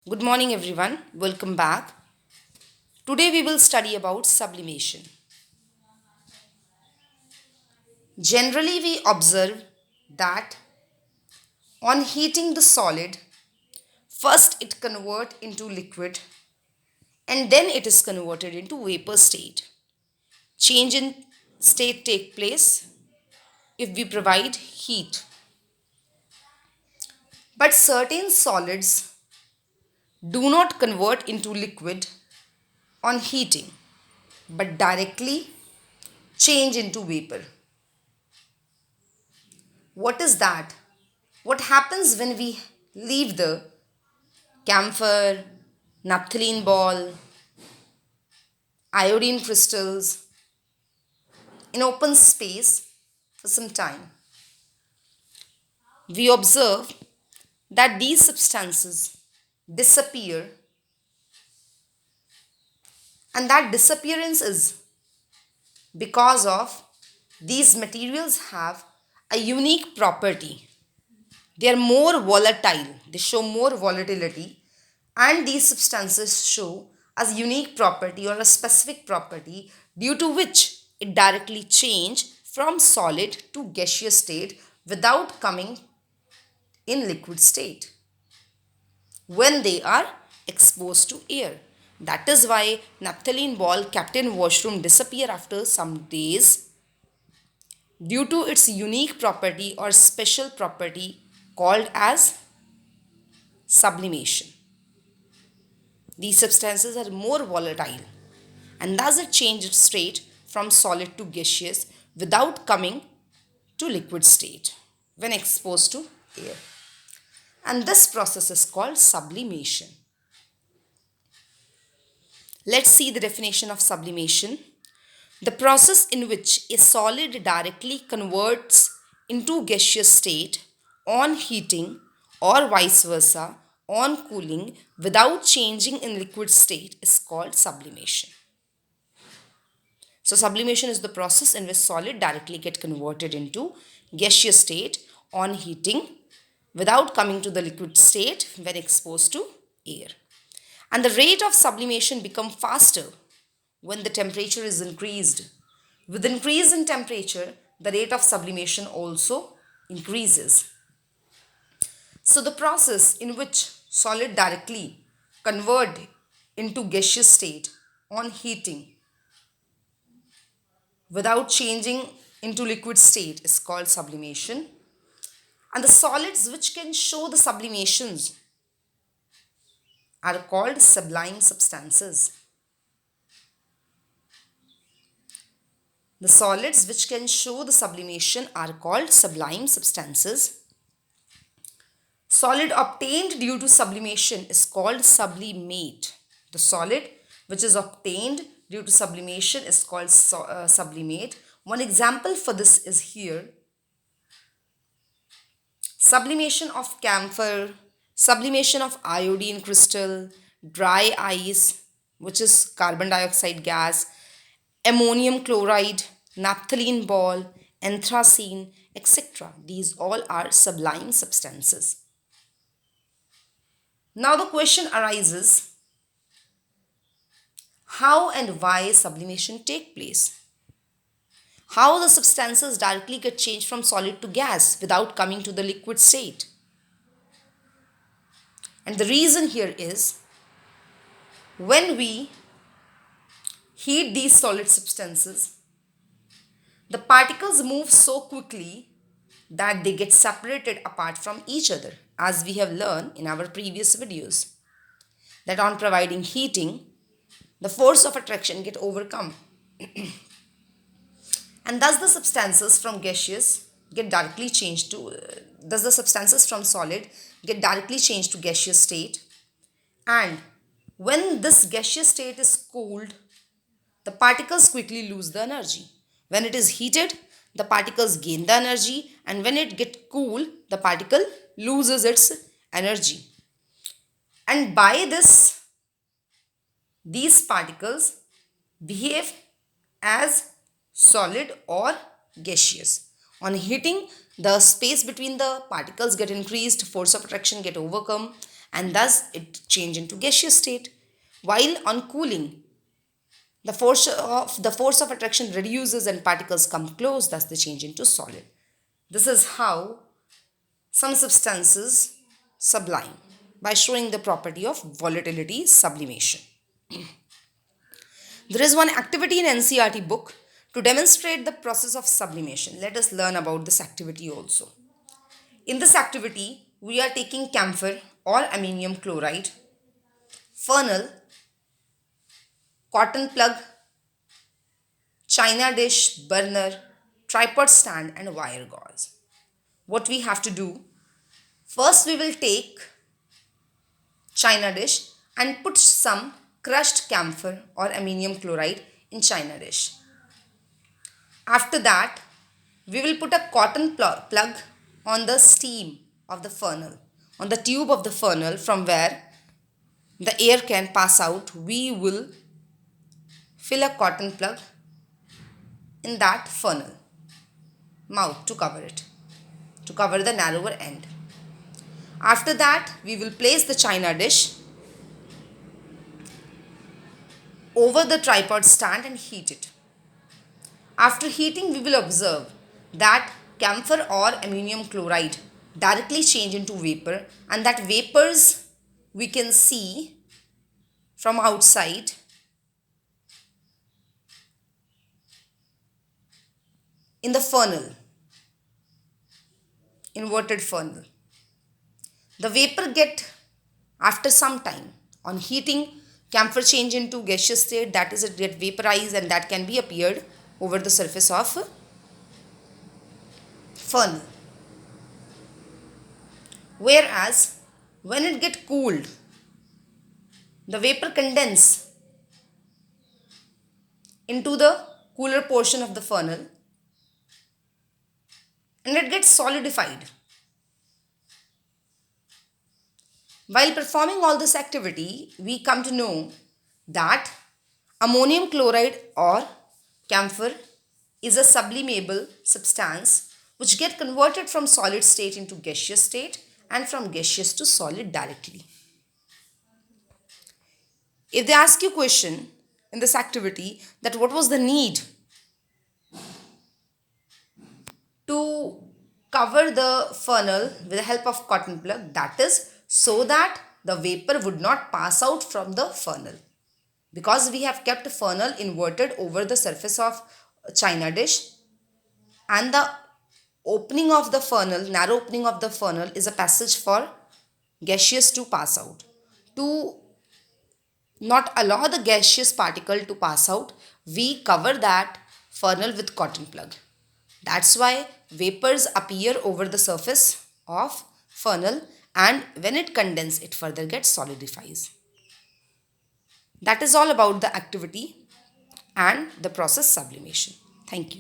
Good morning everyone. Welcome back. Today we will study about sublimation. Generally we observe that on heating the solid, first it convert into liquid and then it is converted into vapor state. Change in state take place if we provide heat. But certain solids do not convert into liquid on heating but directly change into vapor. What is that? What happens when we leave the camphor, naphthalene ball, iodine crystals in open space for some time? We observe that these substances disappear, and that disappearance is because of these materials have a unique property. They are more volatile, they show more volatility, and these substances show a unique property or a specific property due to which it directly change from solid to gaseous state without coming in liquid state when they are exposed to air. That is why naphthalene ball kept in washroom disappear after some days due to its unique property or special property called as sublimation. These substances are more volatile and thus it changes state from solid to gaseous without coming to liquid state when exposed to air. And this process is called sublimation. Let's see the definition of sublimation. The process in which a solid directly converts into gaseous state on heating or vice versa on cooling without changing in liquid state is called sublimation. So sublimation is the process in which solid directly get converted into gaseous state on heating without coming to the liquid state when exposed to air. And the rate of sublimation become faster when the temperature is increased. With increase in temperature, the rate of sublimation also increases. So the process in which solid directly convert into gaseous state on heating without changing into liquid state is called sublimation. And the solids which can show the sublimations are called sublime substances. The solids which can show the sublimation are called sublime substances. Solid obtained due to sublimation is called sublimate. The solid which is obtained due to sublimation is called sublimate. One example for this is here. Sublimation of camphor, sublimation of iodine crystal, dry ice, which is carbon dioxide gas, ammonium chloride, naphthalene ball, anthracene, etc. These all are sublime substances. Now the question arises, how and why sublimation take place? How the substances directly get changed from solid to gas without coming to the liquid state? And the reason here is, when we heat these solid substances, the particles move so quickly that they get separated apart from each other, as we have learned in our previous videos, that on providing heating, the force of attraction get overcome and thus the substances from gaseous get directly changed to thus the substances from solid get directly changed to gaseous state, and when this gaseous state is cooled, the particles quickly lose the energy. When it is heated, the particles gain the energy, and when it get cool, the particle loses its energy. And by this, these particles behave as solid or gaseous. On heating, the space between the particles get increased, force of attraction get overcome, and thus it change into gaseous state. While on cooling, the force of attraction reduces and particles come close, thus they change into solid. This is how some substances sublime, by showing the property of volatility sublimation. There is one activity in NCERT book to demonstrate the process of sublimation. Let us learn about this activity also. In this activity, we are taking camphor or ammonium chloride, funnel, cotton plug, china dish, burner, tripod stand and wire gauze. What we have to do, first we will take china dish and put some crushed camphor or ammonium chloride in china dish. After that, we will put a cotton plug on the steam of the funnel, on the tube of the funnel from where the air can pass out. We will fill a cotton plug in that funnel mouth to cover it, to cover the narrower end. After that, we will place the china dish over the tripod stand and heat it. After heating, we will observe that camphor or ammonium chloride directly change into vapor, and that vapors we can see from outside in the funnel, inverted funnel. The vapor get, after some time on heating, camphor change into gaseous state, that is it get vaporized, and that can be appeared over the surface of funnel. Whereas when it get cooled, the vapor condense into the cooler portion of the funnel and it gets solidified. While performing all this activity, we come to know that ammonium chloride or camphor is a sublimable substance which get converted from solid state into gaseous state and from gaseous to solid directly. If they ask you question in this activity that what was the need to cover the funnel with the help of cotton plug, that is so that the vapor would not pass out from the funnel, because we have kept the funnel inverted over the surface of china dish, and the opening of the funnel, narrow opening of the funnel, is a passage for gaseous to pass out. To not allow the gaseous particle to pass out, we cover that funnel with cotton plug. That's why vapors appear over the surface of funnel, and when it condenses, it further gets solidifies. That is all about the activity and the process sublimation. Thank you.